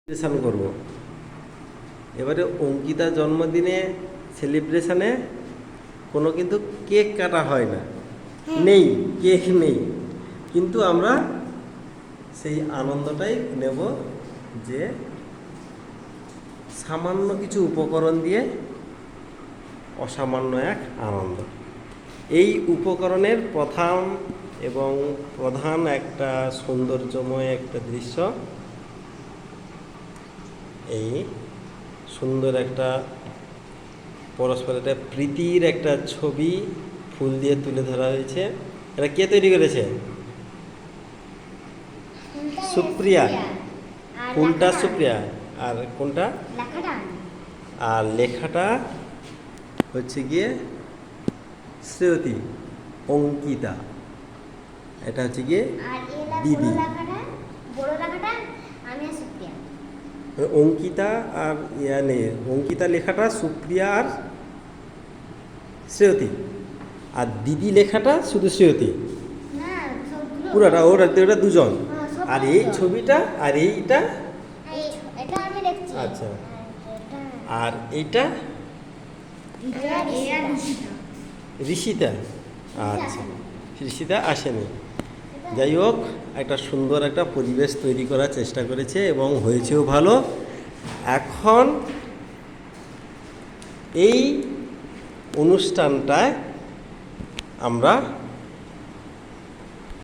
Celebration করব। এবারে অঙ্কিতা জন্মদিনে সেলিব্রেশনে কোনো কিন্তু কেক কাটা হয় না, নেই, কেক নেই, কিন্তু আমরা সেই আনন্দটাই নেব যে সামান্য কিছু উপকরণ দিয়ে অসামান্য এক আনন্দ। এই উপকরণের প্রধান একটা সৌন্দর্যময় একটা দৃশ্য, এই সুন্দর একটা পরস্পরের একটা প্রীতির একটা ছবি ফুল দিয়ে তুলে ধরা হয়েছে। এটা কে তৈরি করেছে? সুপ্রিয়া। ফুলটা সুপ্রিয়া, আর কোনটা? আর লেখাটা হচ্ছে গিয়ে শ্রেয়তী, অঙ্কিতা। এটা হচ্ছে গিয়ে দিদি। অঙ্কিতা আর অঙ্কিতা লেখাটা সুপ্রিয়া আর শ্রেয়তী, আর দিদি লেখাটা শুধু শ্রেয়তী, পুরাটা ওরা দুজন। আর এই ছবিটা আর এইটা, আচ্ছা, আর এইটা ঋষিতা। আচ্ছা, ঋষিতা আসেনি। যাই হোক, একটা সুন্দর একটা পরিবেশ তৈরি করার চেষ্টা করেছে এবং হয়েছেও ভালো। এখন এই অনুষ্ঠানটায় আমরা